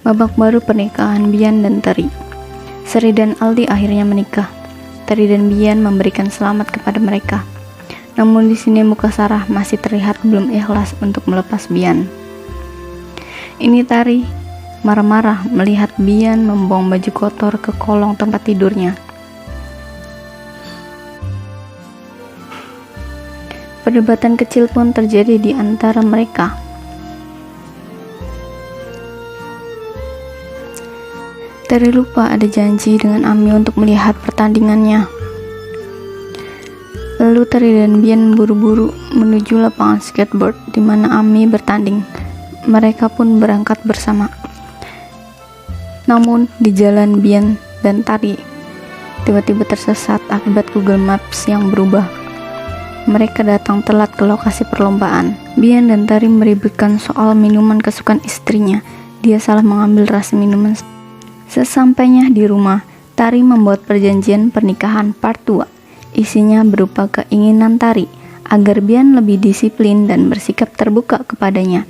Babak baru pernikahan Bian dan Teri. Seri dan Aldi akhirnya menikah. Teri dan Bian memberikan selamat kepada mereka. Namun di sini muka Sarah masih terlihat belum ikhlas untuk melepas Bian. Ini Tari marah-marah melihat Bian membuang baju kotor ke kolong tempat tidurnya. Perdebatan kecil pun terjadi di antara mereka. Teri lupa ada janji dengan Ami untuk melihat pertandingannya. Lalu Teri dan Bian buru-buru menuju lapangan skateboard di mana Ami bertanding. Mereka pun berangkat bersama. Namun di jalan Bian dan Tari tiba-tiba tersesat akibat Google Maps yang berubah. Mereka datang telat ke lokasi perlombaan. Bian dan Tari meributkan soal minuman kesukaan istrinya. Dia salah mengambil rasa minuman. Sesampainya di rumah, Tari membuat perjanjian pernikahan part 2. Isinya berupa keinginan Tari agar Bian lebih disiplin dan bersikap terbuka kepadanya.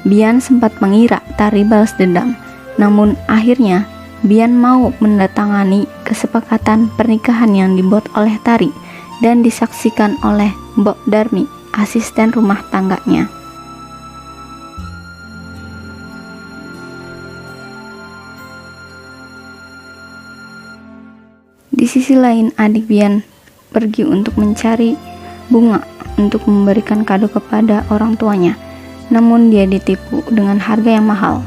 Bian sempat mengira Tari balas dendam, namun akhirnya Bian mau menandatangani kesepakatan pernikahan yang dibuat oleh Tari dan disaksikan oleh Mbok Darmi, asisten rumah tangganya. Di sisi lain, adik Bian pergi untuk mencari bunga untuk memberikan kado kepada orang tuanya. Namun dia ditipu dengan harga yang mahal.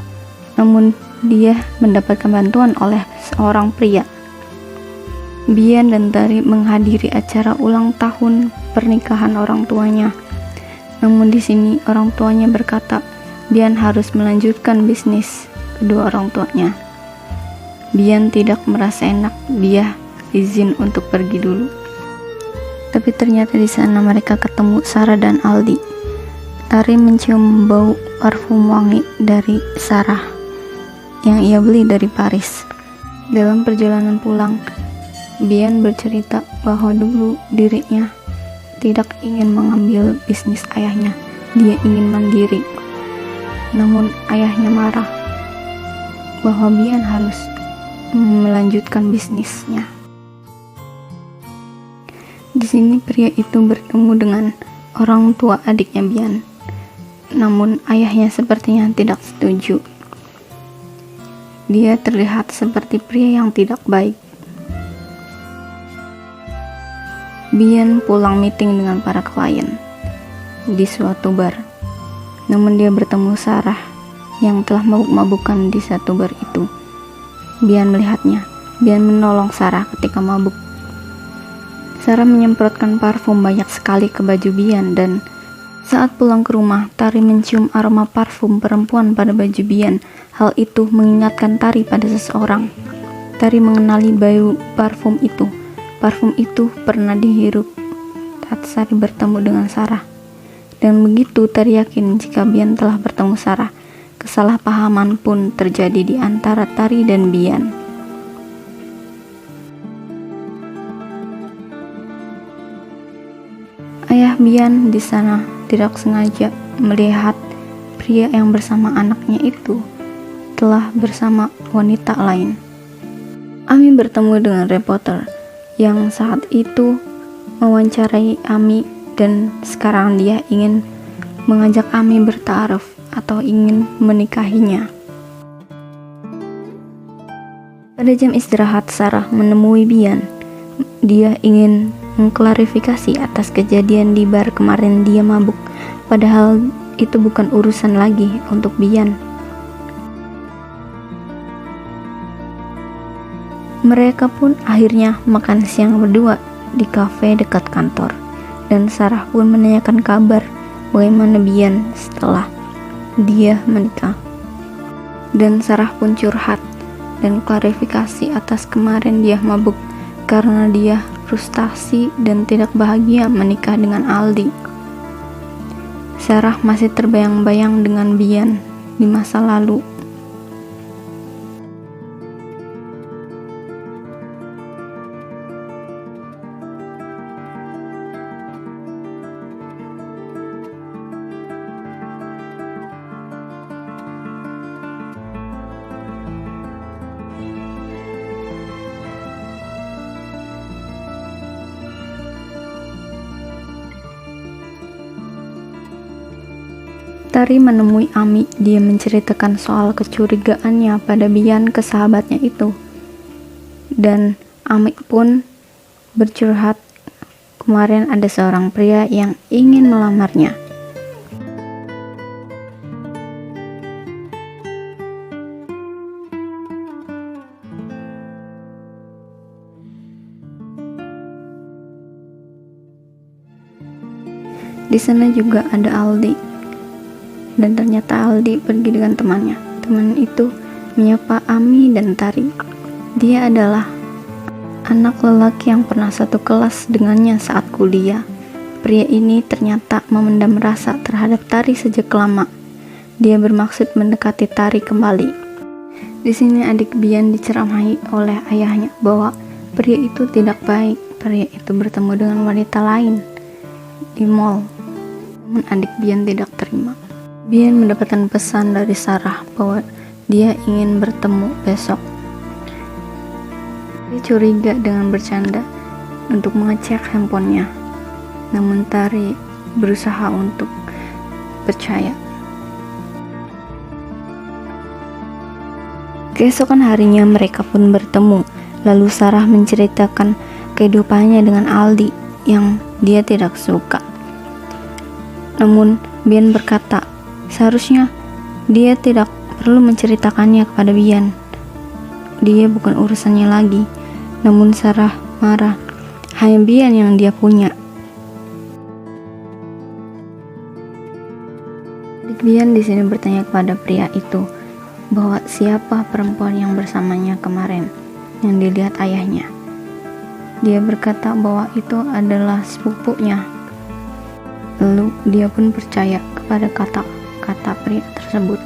Namun dia mendapatkan bantuan oleh seorang pria. Bian dan Tari menghadiri acara ulang tahun pernikahan orang tuanya. Namun di sini orang tuanya berkata, Bian harus melanjutkan bisnis kedua orang tuanya. Bian tidak merasa enak, dia izin untuk pergi dulu. Tapi ternyata di sana mereka ketemu Sarah dan Aldi. Tari mencium bau parfum wangi dari Sarah yang ia beli dari Paris. Dalam perjalanan pulang, Bian bercerita bahwa dulu dirinya tidak ingin mengambil bisnis ayahnya. Dia ingin mandiri. Namun ayahnya marah bahwa Bian harus melanjutkan bisnisnya. Di sini pria itu bertemu dengan orang tua adiknya Bian. Namun ayahnya sepertinya tidak setuju. Dia terlihat seperti pria yang tidak baik. Bian pulang meeting dengan para klien di suatu bar. Namun dia bertemu Sarah yang telah mabuk-mabukan di satu bar itu. Bian melihatnya. Bian menolong Sarah ketika mabuk. Sarah menyemprotkan parfum banyak sekali ke baju Bian dan saat pulang ke rumah, Tari mencium aroma parfum perempuan pada baju Bian. Hal itu mengingatkan Tari pada seseorang. Tari mengenali bau parfum itu. Parfum itu pernah dihirup saat Tari bertemu dengan Sarah. Dan begitu Tari yakin jika Bian telah bertemu Sarah. Kesalahpahaman pun terjadi di antara Tari dan Bian. Ayah Bian di sana tidak sengaja melihat pria yang bersama anaknya itu telah bersama wanita lain. Ami bertemu dengan reporter yang saat itu mewawancarai Ami dan sekarang dia ingin mengajak Ami bertaaruf atau ingin menikahinya. Pada jam istirahat, Sarah menemui Bian. Dia ingin mengklarifikasi atas kejadian di bar kemarin dia mabuk, padahal itu bukan urusan lagi untuk Bian. Mereka pun akhirnya makan siang berdua di kafe dekat kantor, dan Sarah pun menanyakan kabar bagaimana Bian setelah dia menikah. Dan Sarah pun curhat dan klarifikasi atas kemarin dia mabuk karena dia frustasi dan tidak bahagia menikah dengan Aldi. Sarah masih terbayang-bayang dengan Bian di masa lalu. Tari menemui Ami. Dia menceritakan soal kecurigaannya pada Bian ke sahabatnya itu. Dan Ami pun bercurhat, kemarin ada seorang pria yang ingin melamarnya. Di sana juga ada Aldi, dan ternyata Aldi pergi dengan temannya. Teman itu menyapa Ami dan Tari. Dia adalah anak lelaki yang pernah satu kelas dengannya saat kuliah. Pria ini ternyata memendam rasa terhadap Tari sejak lama. Dia bermaksud mendekati Tari kembali. Di sini adik Bian diceramahi oleh ayahnya bahwa pria itu tidak baik. Pria itu bertemu dengan wanita lain di mall. Namun adik Bian tidak terima. Bian mendapatkan pesan dari Sarah bahwa dia ingin bertemu besok. Dia curiga dengan bercanda untuk mengecek handphonenya. Namun Tari berusaha untuk percaya. Keesokan harinya mereka pun bertemu. Lalu Sarah menceritakan kehidupannya dengan Aldi yang dia tidak suka. Namun Bian berkata, seharusnya dia tidak perlu menceritakannya kepada Bian. Dia bukan urusannya lagi. Namun Sarah marah. Hanya Bian yang dia punya. Bian di sini bertanya kepada pria itu bahwa siapa perempuan yang bersamanya kemarin yang dilihat ayahnya. Dia berkata bahwa itu adalah sepupunya. Lalu dia pun percaya kepada kata-kata pria tersebut.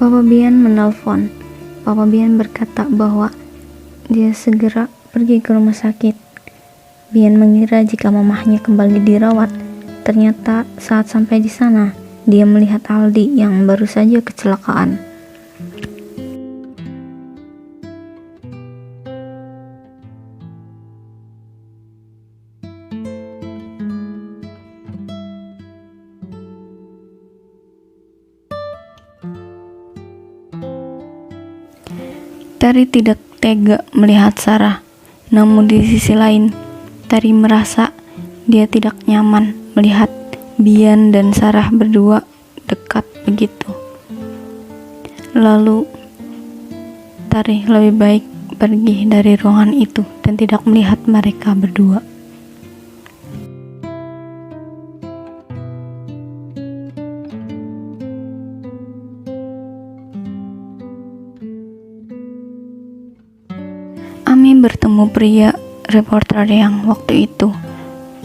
Papa Bian menelpon. Papa Bian berkata bahwa dia segera pergi ke rumah sakit. Bian mengira jika mamahnya kembali dirawat. Ternyata saat sampai di sana, dia melihat Aldi yang baru saja kecelakaan. Tari tidak tega melihat Sarah, namun di sisi lain, Tari merasa dia tidak nyaman melihat Bian dan Sarah berdua dekat begitu. Lalu, Tari lebih baik pergi dari ruangan itu dan tidak melihat mereka berdua. Ami bertemu pria reporter yang waktu itu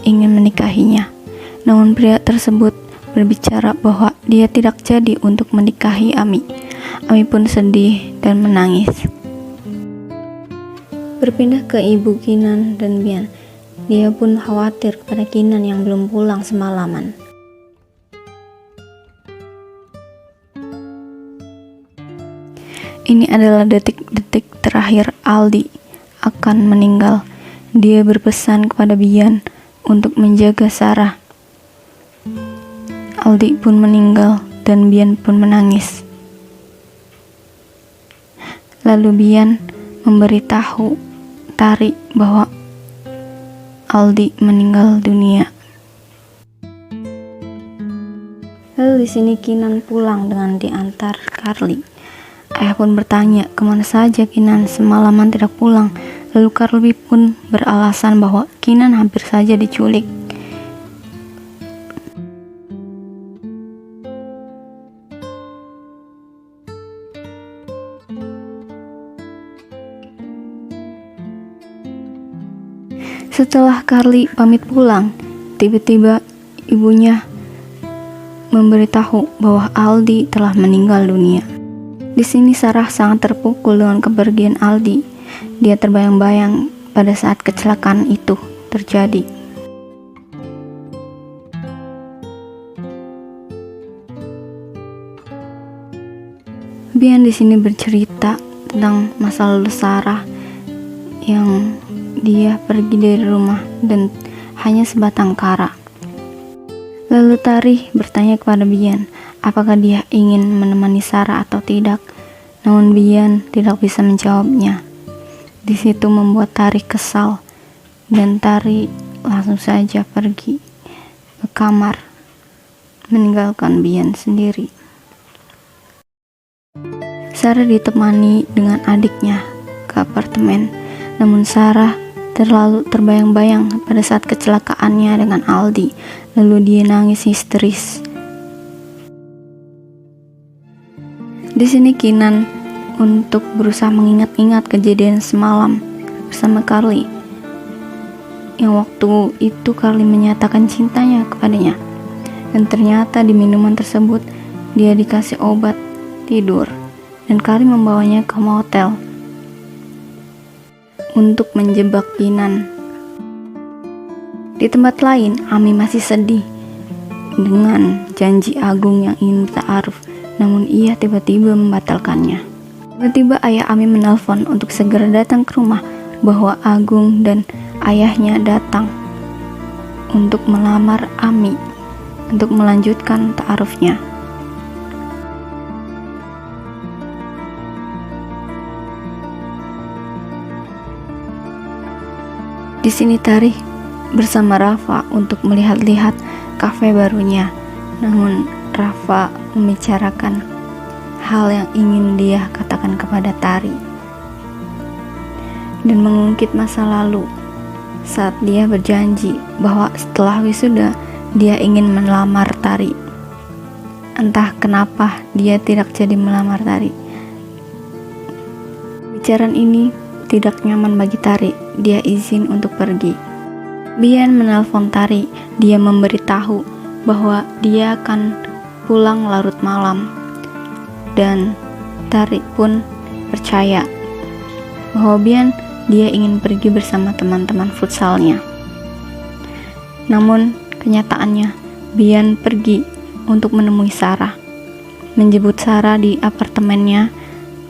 ingin menikahinya. Namun pria tersebut berbicara bahwa dia tidak jadi untuk menikahi Ami. Ami pun sedih dan menangis. Berpindah ke ibu Kinan dan Bian. Dia pun khawatir kepada Kinan yang belum pulang semalaman. Ini adalah detik-detik terakhir Aldi akan meninggal. Dia berpesan kepada Bian untuk menjaga Sarah. Aldi pun meninggal dan Bian pun menangis. Lalu Bian memberitahu Tari bahwa Aldi meninggal dunia. Lalu di sini Kinan pulang dengan diantar Carly. Ayah pun bertanya, kemana saja Kinan semalaman tidak pulang. Lalu Carly pun beralasan bahwa Kinan hampir saja diculik. Setelah Carly pamit pulang, tiba-tiba ibunya memberitahu bahwa Aldi telah meninggal dunia. Di sini Sarah sangat terpukul dengan kepergian Aldi. Dia terbayang-bayang pada saat kecelakaan itu terjadi. Bian di sini bercerita tentang masa lalu Sarah yang dia pergi dari rumah dan hanya sebatang kara. Lalu Tari bertanya kepada Bian apakah dia ingin menemani Sarah atau tidak. Namun Bian tidak bisa menjawabnya. Di situ membuat Tari kesal dan Tari langsung saja pergi ke kamar meninggalkan Bian sendiri. Sarah ditemani dengan adiknya ke apartemen, namun Sarah terlalu terbayang-bayang pada saat kecelakaannya dengan Aldi, lalu dia nangis histeris. Di sini Kinan untuk berusaha mengingat-ingat kejadian semalam bersama Carly, yang waktu itu Carly menyatakan cintanya kepadanya, dan ternyata di minuman tersebut dia dikasih obat tidur dan Carly membawanya ke motel untuk menjebak Kinan. Di tempat lain, Ami masih sedih dengan janji Agung yang ingin bertaaruf, namun ia tiba-tiba membatalkannya. Tiba-tiba ayah Ami menelpon untuk segera datang ke rumah bahwa Agung dan ayahnya datang untuk melamar Ami untuk melanjutkan ta'arufnya. Di sini Tari bersama Rafa untuk melihat-lihat kafe barunya. Namun Rafa membicarakan hal yang ingin dia katakan kepada Tari dan mengungkit masa lalu saat dia berjanji bahwa setelah wisuda dia ingin melamar Tari. Entah kenapa dia tidak jadi melamar Tari. Bicaraan ini tidak nyaman bagi Tari. Dia izin untuk pergi. Bian menelpon Tari. Dia memberitahu bahwa dia akan pulang larut malam, dan Tari pun percaya bahwa dia ingin pergi bersama teman-teman futsalnya. Namun kenyataannya Bian pergi untuk menemui Sarah, menjemput Sarah di apartemennya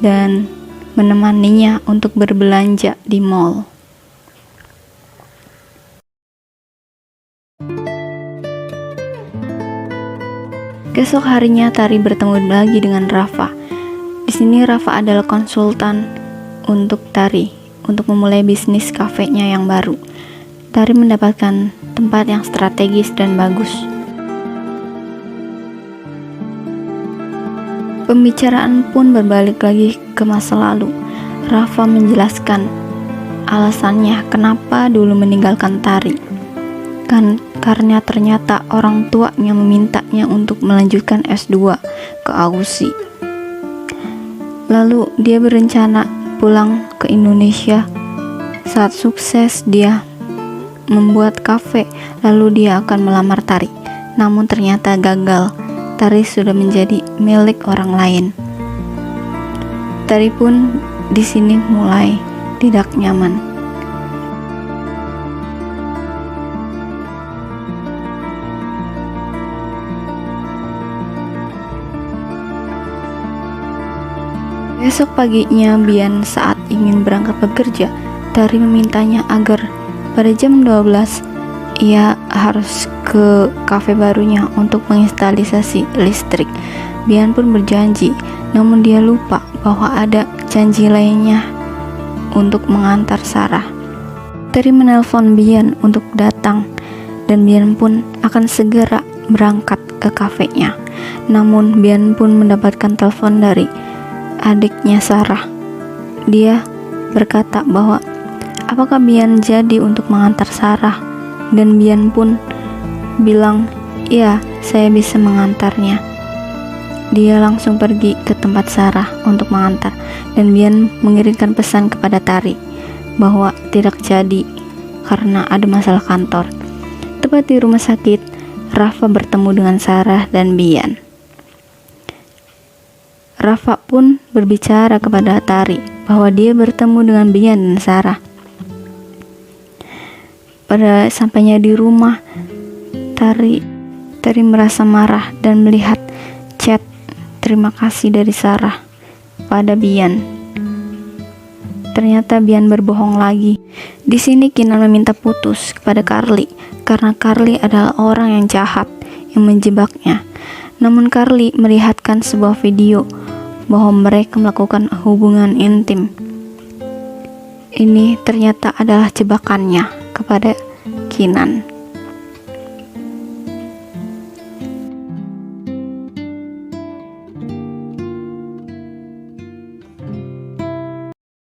dan menemaninya untuk berbelanja di mall. Besok harinya Tari bertemu lagi dengan Rafa. Di sini Rafa adalah konsultan untuk Tari untuk memulai bisnis kafenya yang baru. Tari mendapatkan tempat yang strategis dan bagus. Pembicaraan pun berbalik lagi ke masa lalu. Rafa menjelaskan alasannya kenapa dulu meninggalkan Tari. Karena ternyata orang tuanya memintanya untuk melanjutkan S2 ke Aussie. Lalu dia berencana pulang ke Indonesia. Saat sukses dia membuat kafe, lalu dia akan melamar Tari. Namun ternyata gagal. Tari sudah menjadi milik orang lain. Tari pun di sini mulai tidak nyaman. Besok paginya Bian saat ingin berangkat bekerja, Tari memintanya agar pada jam 12 ia harus ke kafe barunya untuk menginstalisasi listrik. Bian pun berjanji, namun dia lupa bahwa ada janji lainnya untuk mengantar Sarah. Tari menelpon Bian untuk datang dan Bian pun akan segera berangkat ke kafenya. Namun Bian pun mendapatkan telepon dari adiknya Sarah. Dia berkata bahwa apakah Bian jadi untuk mengantar Sarah, dan Bian pun bilang, "Ya, saya bisa mengantarnya." Dia langsung pergi ke tempat Sarah untuk mengantar, dan Bian mengirimkan pesan kepada Tari bahwa tidak jadi karena ada masalah kantor. Tepat di rumah sakit, Rafa bertemu dengan Sarah dan Bian. Rafa pun berbicara kepada Tari bahwa dia bertemu dengan Bian dan Sarah. Pada sampainya di rumah, Tari merasa marah dan melihat terima kasih dari Sarah pada Bian. ternyata Bian berbohong lagi. Di sini Kinan meminta putus kepada Carly karena Carly adalah orang yang jahat yang menjebaknya. Namun Carly melihatkan sebuah video bahwa mereka melakukan hubungan intim. Ini ternyata adalah jebakannya kepada Kinan.